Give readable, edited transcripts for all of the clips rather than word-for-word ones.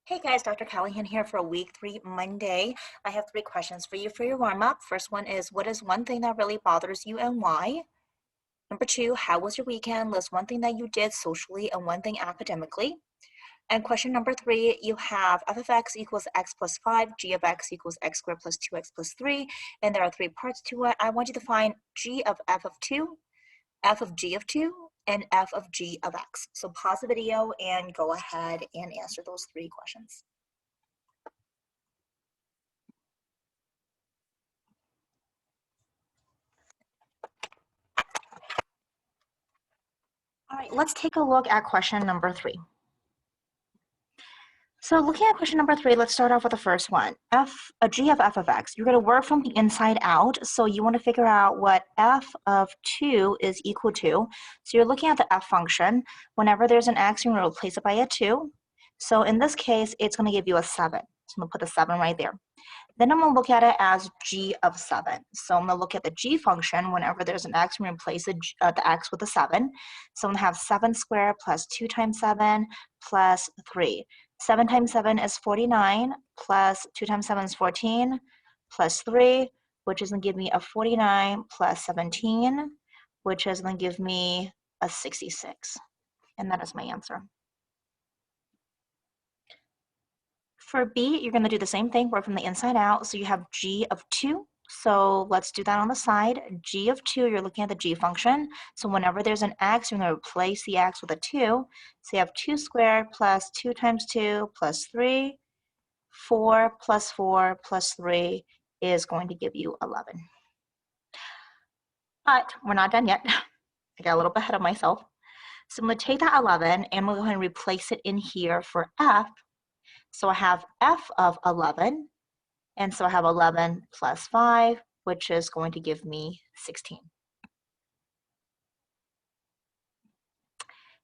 Hey guys, Dr. Callahan here for week 3 Monday. I have 3 questions for you for your warm-up. First one is, what is one thing that really bothers you and why? Number 2, how was your weekend? List one thing that you did socially and one thing academically. And question number 3, you have f of x equals x plus 5, g of x equals x squared plus 2x plus 3, and there are 3 parts to it. I want you to find g of f of 2, f of g of 2, and f of g of x. So pause the video and go ahead and answer those 3 questions. All right, let's take a look at question number 3. So looking at question number 3, let's start off with the first one. G of f of x. You're going to work from the inside out, so you want to figure out what f of 2 is equal to. So you're looking at the f function. Whenever there's an x, you're going to replace it by a 2. So in this case, it's going to give you a 7. So I'm going to put the 7 right there. Then I'm going to look at it as g of 7. So I'm going to look at the g function. Whenever there's an x, we're going to replace the x with a 7. So I'm going to have 7 squared plus 2 times 7 plus 3. 7 times 7 is 49, plus 2 times 7 is 14, plus 3, which is going to give me a 49 plus 17, which is going to give me a 66. And that is my answer. For B, you're going to do the same thing, work from the inside out. So you have g of 2. So let's do that on the side. G of 2, you're looking at the g function. So whenever there's an x, you're going to replace the x with a 2. So you have 2 squared plus 2 times 2 plus 3. 4 plus 4 plus 3 is going to give you 11. But we're not done yet. I got a little bit ahead of myself. So I'm going to take that 11 and I'm going to go ahead and replace it in here for f. So I have f of 11, and so I have 11 plus 5, which is going to give me 16.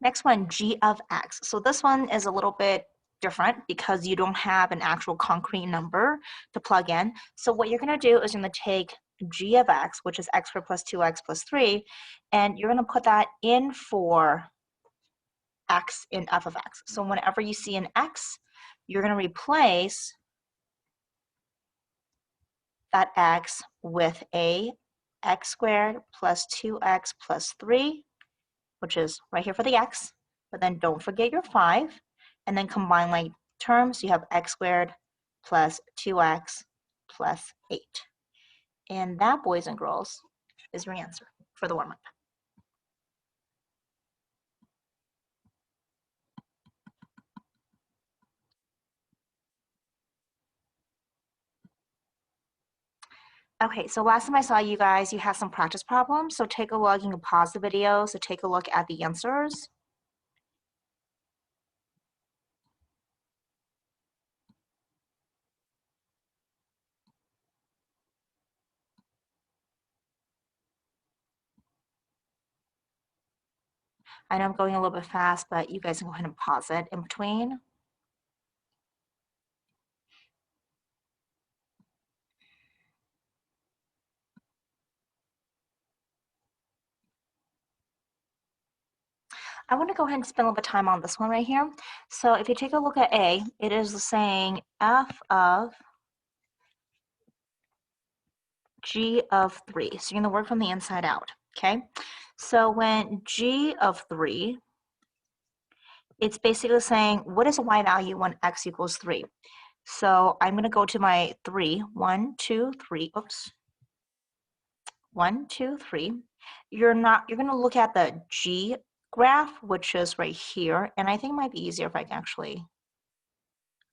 Next one, g of x. So this one is a little bit different because you don't have an actual concrete number to plug in. So what you're going to do is you're going to take g of x, which is x squared plus 2x plus 3, and you're going to put that in for x in f of x. So whenever you see an x, you're going to replace that x with a x squared plus 2x plus 3, which is right here for the x, but then don't forget your 5, and then combine like terms. You have x squared plus 2x plus 8. And that, boys and girls, is your answer for the warm-up. Okay, so last time I saw you guys, you had some practice problems. So take a look, you can pause the video, so take a look at the answers. I know I'm going a little bit fast, but you guys can go ahead and pause it in between. I want to go ahead and spend a little bit of time on this one right here. So if you take a look at A, it is saying f of g of 3. So you're going to work from the inside out, okay? So when g of 3, it's basically saying, what is the y value when x equals 3? So I'm going to go to my 3. 1, 2, 3. Oops. 1, 2, 3. You're going to look at the g graph, which is right here. And I think it might be easier if I can actually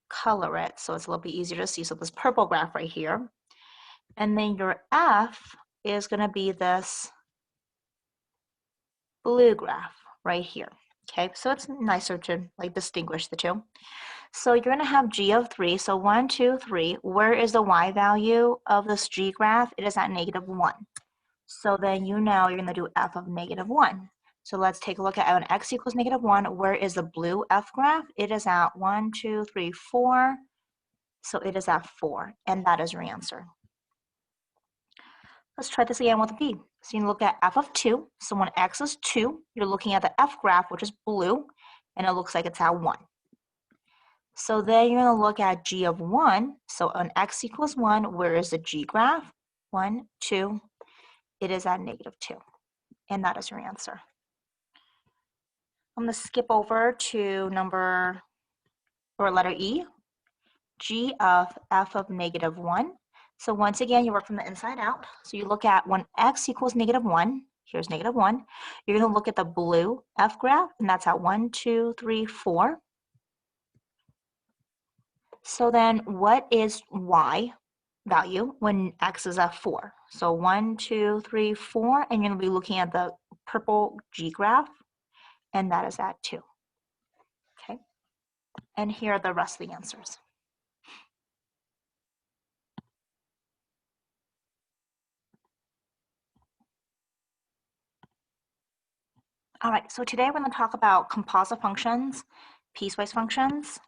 color it so it's a little bit easier to see. So this purple graph right here. And then your f is going to be this blue graph right here. Okay, so it's nicer to like distinguish the two. So you're going to have g of 3. So 1, 2, 3. Where is the y value of this g graph? It is at -1. So then you know you're going to do f of -1. So let's take a look at when x equals -1. Where is the blue f graph? It is at 1, 2, 3, 4. So it is at 4. And that is your answer. Let's try this again with B. So you look at f of 2. So when x is 2, you're looking at the f graph, which is blue, and it looks like it's at 1. So then you're going to look at g of 1. So on x equals 1, where is the g graph? 1, 2. It is at -2. And that is your answer. I'm going to skip over to letter E, g of f of -1. So once again, you work from the inside out. So you look at when x equals -1, here's -1. You're going to look at the blue f graph, and that's at 1, 2, 3, 4. So then what is y value when x is at 4? So 1, 2, 3, 4, and you're going to be looking at the purple g graph, and that is at 2. Okay, and here are the rest of the answers. All right, so today we're going to talk about composite functions, piecewise functions,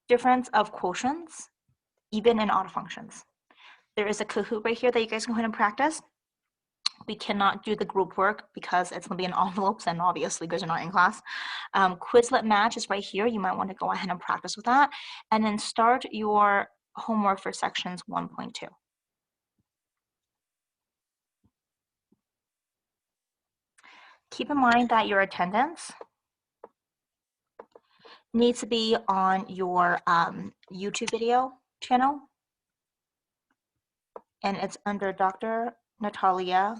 difference of quotients, even and odd functions. There is a Kahoot right here that you guys can go ahead and practice. We cannot do the group work because it's going to be in envelopes, and obviously you guys are not in class. Quizlet match is right here. You might want to go ahead and practice with that. And then start your homework for sections 1.2. Keep in mind that your attendance needs to be on your YouTube video channel, and it's under Dr. Natalia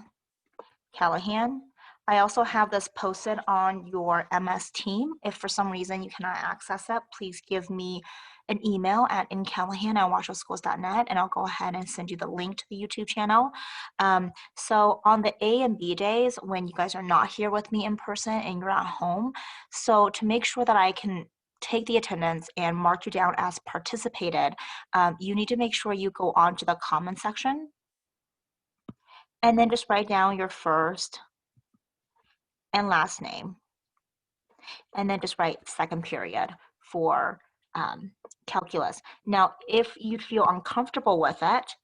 Callahan. I also have this posted on your MS team. If for some reason you cannot access it, please give me an email at incallahan@washoschools.net, and I'll go ahead and send you the link to the YouTube channel. So on the A and B days, when you guys are not here with me in person and you're at home, so to make sure that I can take the attendance and mark you down as participated, you need to make sure you go on to the comment section and then just write down your first and last name, and then just write second period for calculus. Now, if you feel uncomfortable with it,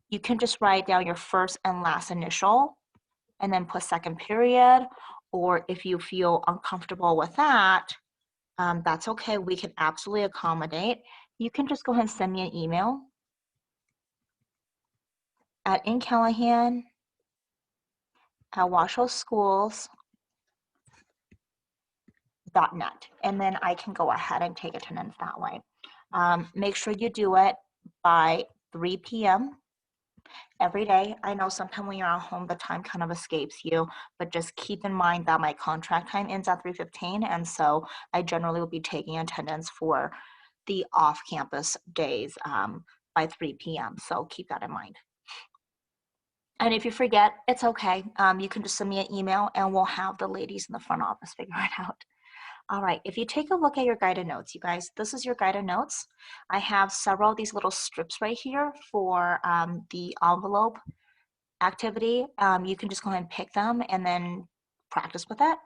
you can just write down your first and last initial and then put second period, or if you feel uncomfortable with that, that's okay. We can absolutely accommodate. You can just go ahead and send me an email at incallahan@washoschools.net, and then I can go ahead and take attendance that way. Make sure you do it by 3 p.m. every day. I know sometimes when you're at home, the time kind of escapes you, but just keep in mind that my contract time ends at 3:15, and so I generally will be taking attendance for the off-campus days by 3 p.m., so keep that in mind. And if you forget, it's okay. You can just send me an email and we'll have the ladies in the front office figure it out. All right, if you take a look at your guided notes, you guys, this is your guided notes. I have several of these little strips right here for the envelope activity. You can just go ahead and pick them and then practice with it.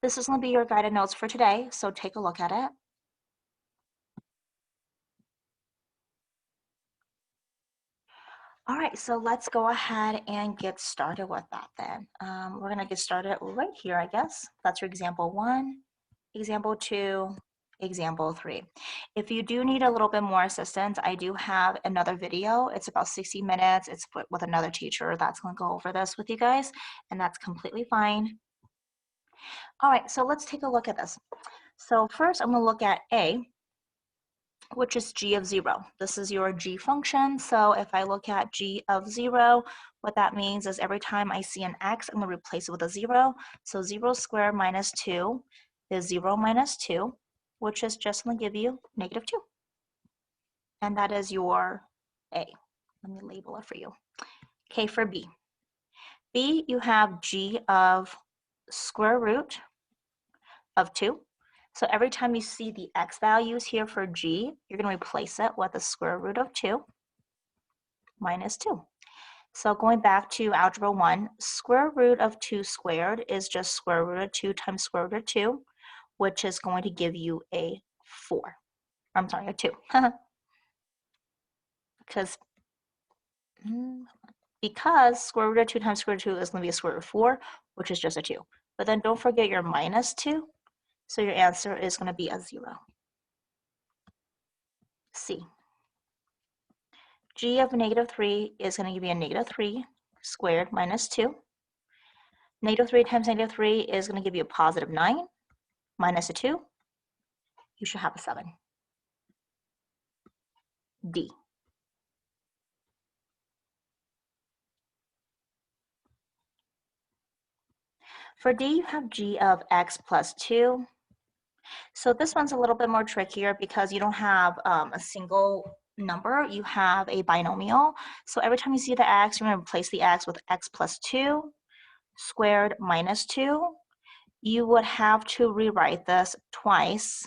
This is going to be your guided notes for today, so take a look at it. All right, so let's go ahead and get started with that then. We're going to get started right here, I guess. That's your example 1, example 2, example 3. If you do need a little bit more assistance, I do have another video. It's about 60 minutes. It's with another teacher that's going to go over this with you guys, and that's completely fine. All right, so let's take a look at this. So first, I'm going to look at A, which is g of 0. This is your g function. So if I look at g of 0, what that means is every time I see an x, I'm going to replace it with a 0. So 0 squared minus 2 is 0 minus 2, which is just going to give you -2. And that is your A. Let me label it for you. Okay, for B. B, you have g of square root of 2. So every time you see the x values here for g, you're going to replace it with the square root of 2 minus 2. So going back to algebra 1, square root of 2 squared is just square root of 2 times square root of 2, which is going to give you a 4. I'm sorry, a 2. because square root of 2 times square root of 2 is going to be a square root of 4, which is just a 2. But then don't forget your minus 2. So your answer is going to be a 0. C. G of negative 3 is going to give you a negative 3 squared minus 2. Negative 3 times negative 3 is going to give you a positive 9 minus a 2. You should have a 7. D. For D, you have G of x plus 2. So this one's a little bit more trickier because you don't have a single number, you have a binomial. So every time you see the x, you're going to replace the x with x plus 2 squared minus 2. You would have to rewrite this twice.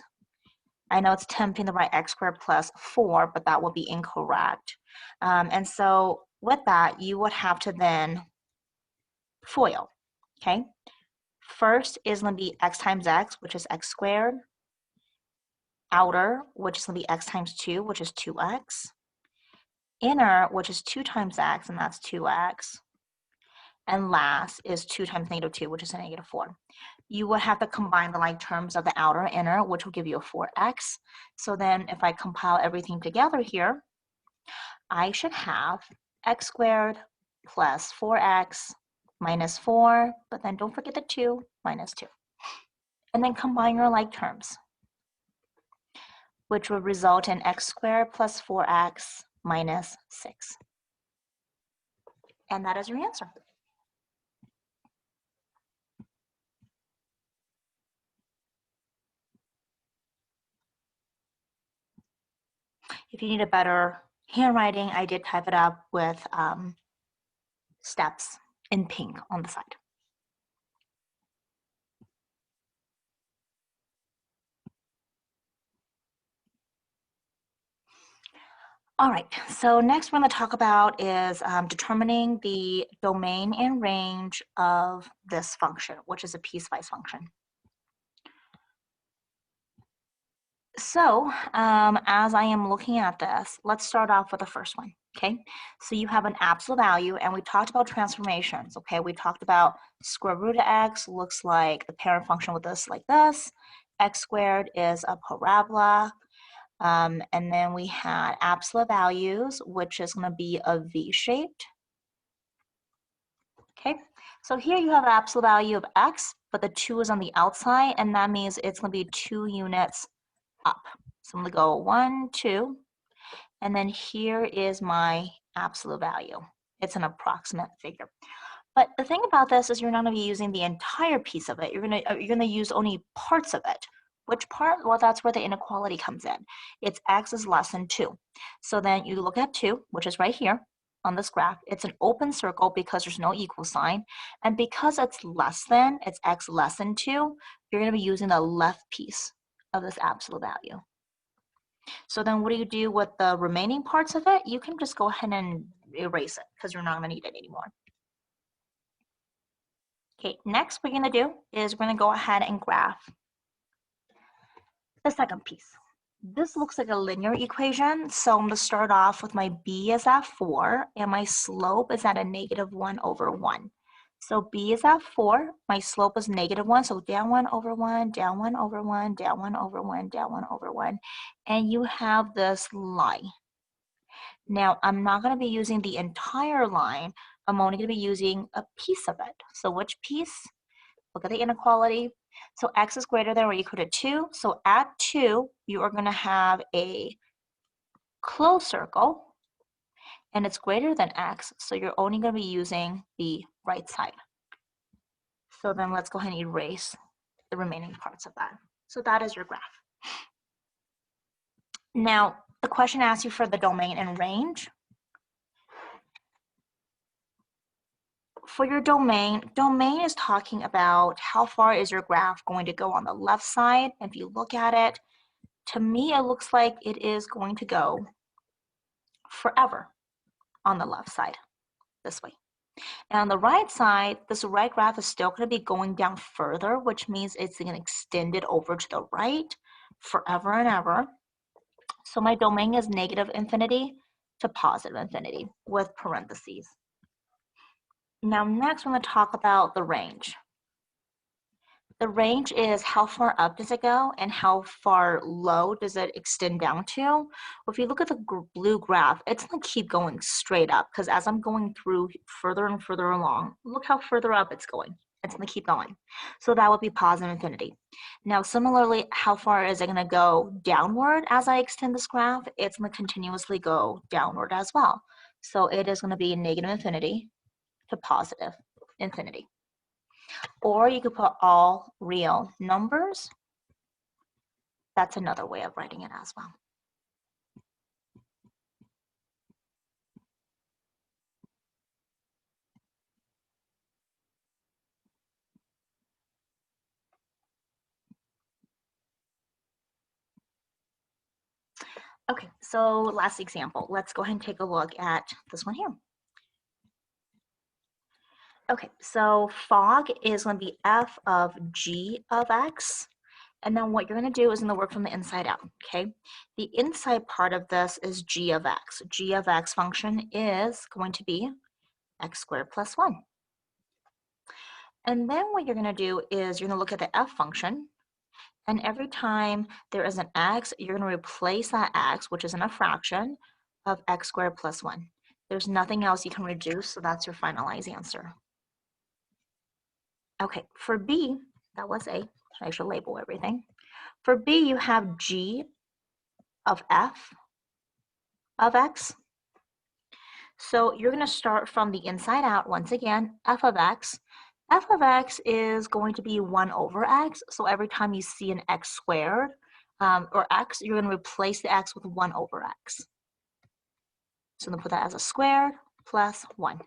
I know it's tempting to write x squared plus 4, but that would be incorrect. And so with that, you would have to then FOIL, okay? First is going to be x times x, which is x squared. Outer, which is going to be x times 2, which is 2x. Inner, which is 2 times x, and that's 2x. And last is 2 times negative 2, which is a negative 4. You would have to combine the like terms of the outer and inner, which will give you a 4x. So then if I compile everything together here, I should have x squared plus 4x minus 4, but then don't forget the 2 minus 2. And then combine your like terms, which would result in x squared plus 4x minus 6. And that is your answer. If you need a better handwriting, I did type it up with steps in pink on the side. All right, so next we're going to talk about is determining the domain and range of this function, which is a piecewise function. So as I am looking at this, let's start off with the first one, okay? So you have an absolute value, and we talked about transformations, okay? We talked about square root of x looks like the parent function with this like this. X squared is a parabola. And then we had absolute values, which is going to be a V-shaped. Okay, so here you have an absolute value of x, but the 2 is on the outside, and that means it's going to be 2 units up. So I'm going to go 1, 2, and then here is my absolute value. It's an approximate figure. But the thing about this is you're not going to be using the entire piece of it. You're going to use only parts of it. Which part? Well, that's where the inequality comes in. It's x is less than 2. So then you look at 2, which is right here on this graph. It's an open circle because there's no equal sign. And because it's less than, it's x less than 2, you're going to be using the left piece of this absolute value. So then what do you do with the remaining parts of it? You can just go ahead and erase it because you're not going to need it anymore. Okay, next we're going to do is we're going to go ahead and graph the second piece. This looks like a linear equation, so I'm going to start off with my b is at 4, and my slope is at a negative 1 over 1. So b is at 4, my slope is negative 1, so down 1 over 1, down 1 over 1, down 1 over 1, down 1 over 1, and you have this line. Now, I'm not going to be using the entire line, I'm only going to be using a piece of it. So which piece? Look at the inequality. So x is greater than or equal to 2. So at 2, you are going to have a closed circle, and it's greater than x, so you're only going to be using the right side. So then let's go ahead and erase the remaining parts of that. So that is your graph. Now, the question asks you for the domain and range. For your domain is talking about how far is your graph going to go on the left side. If you look at it, to me, it looks like it is going to go forever on the left side, this way. And on the right side, this right graph is still going to be going down further, which means it's going to extend it over to the right forever and ever. So my domain is negative infinity to positive infinity with parentheses. Now next we're going to talk about the range. The range is how far up does it go and how far low does it extend down to. Well, if you look at the blue graph, it's going to keep going straight up because as I'm going through further and further along, look how further up it's going. It's going to keep going. So that would be positive infinity. Now, similarly, how far is it going to go downward as I extend this graph? It's going to continuously go downward as well. So it is going to be negative infinity to positive infinity. Or you could put all real numbers. That's another way of writing it as well. Okay, so last example. Let's go ahead and take a look at this one here. Okay, so fog is going to be f of g of x. And then what you're going to do is going to work from the inside out, okay? The inside part of this is g of x. G of x function is going to be x squared plus 1. And then what you're going to do is you're going to look at the f function. And every time there is an x, you're going to replace that x, which is in a fraction, of x squared plus 1. There's nothing else you can reduce, so that's your finalized answer. Okay, for b, that was a, I should label everything. For b, you have g of f of x. So you're going to start from the inside out once again, f of x. F of x is going to be 1 over x. So every time you see an x squared or x, you're going to replace the x with 1 over x. So I'm going to put that as a squared plus 1.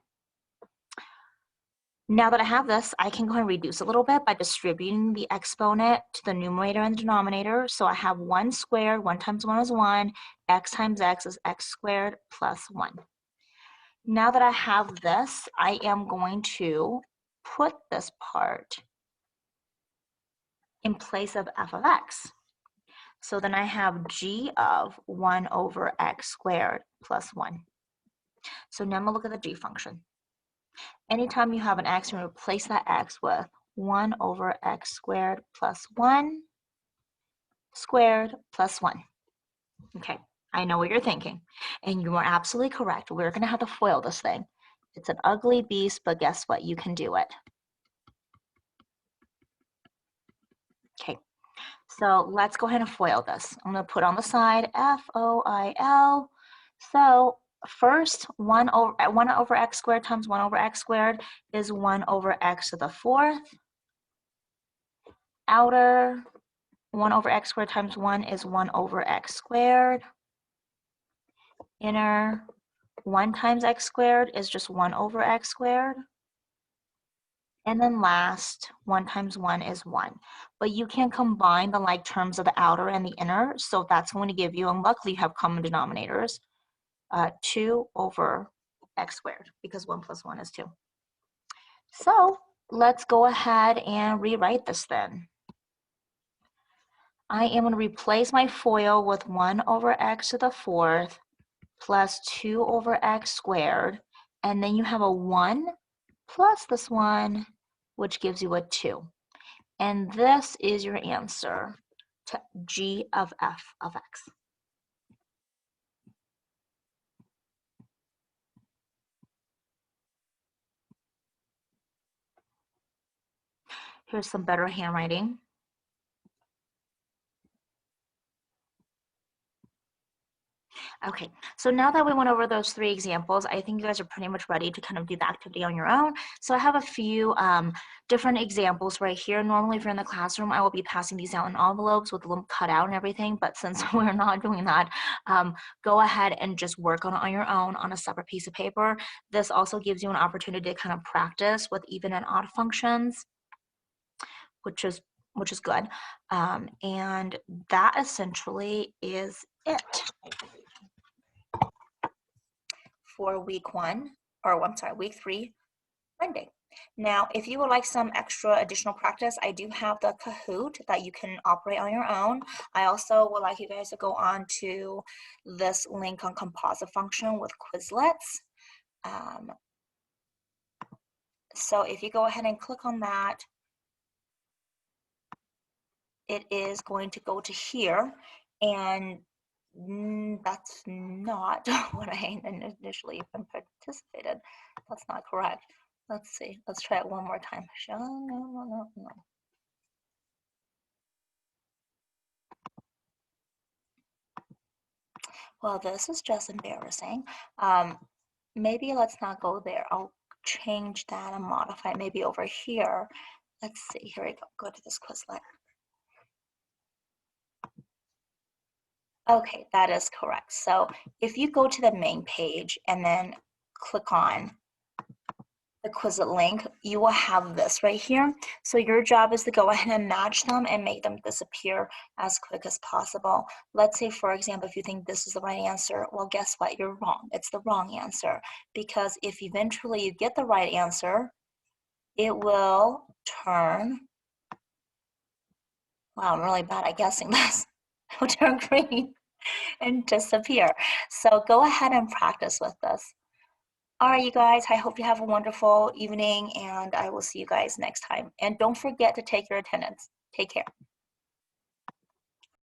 Now that I have this, I can go ahead and reduce a little bit by distributing the exponent to the numerator and the denominator. So I have 1 squared, 1 times 1 is 1, x times x is x squared plus 1. Now that I have this, I am going to put this part in place of f of x. So then I have g of 1 over x squared plus 1. So now I'm going to look at the g function. Anytime you have an x, you replace that x with 1 over x squared plus 1 squared plus 1. Okay, I know what you're thinking, and you are absolutely correct. We're going to have to FOIL this thing. It's an ugly beast, but guess what? You can do it. Okay, so let's go ahead and FOIL this. I'm going to put on the side FOIL. So first, 1 over x squared times 1 over x squared is 1 over x to the 4th. Outer 1 over x squared times 1 is 1 over x squared. Inner 1 times x squared is just 1 over x squared. And then last, 1 times 1 is 1. But you can combine the like terms of the outer and the inner, so that's going to give you, and luckily you have common denominators, 2 over x squared, because 1 plus 1 is 2. So let's go ahead and rewrite this then. I am going to replace my FOIL with 1 over x to the 4th plus 2 over x squared, and then you have a 1 plus this 1, which gives you a 2. And this is your answer to g of f of x. Here's some better handwriting. Okay, so now that we went over those 3 examples, I think you guys are pretty much ready to kind of do the activity on your own. So I have a few different examples right here. Normally, if you're in the classroom, I will be passing these out in envelopes with them cut out and everything, but since we're not doing that, go ahead and just work on your own on a separate piece of paper. This also gives you an opportunity to kind of practice with even and odd functions, which is good. And that essentially is it for week 3, Monday. Now, if you would like some extra additional practice, I do have the Kahoot that you can operate on your own. I also would like you guys to go on to this link on Composite function with Quizlets. So if you go ahead and click on that, it is going to go to here, and that's not what I initially participated. That's not correct. Let's see. Let's try it one more time. No. Well, this is just embarrassing. Maybe let's not go there. I'll change that and modify it maybe over here. Let's see. Here we go. Go to this Quizlet. Okay, that is correct. So if you go to the main page and then click on the Quizlet link, you will have this right here. So your job is to go ahead and match them and make them disappear as quick as possible. Let's say, for example, if you think this is the right answer, well, guess what? You're wrong. It's the wrong answer. Because if eventually you get the right answer, it will turn, wow, I'm really bad at guessing this. It will turn green and disappear. So go ahead and practice with this. All right, you guys, I hope you have a wonderful evening, and I will see you guys next time. And don't forget to take your attendance. Take care.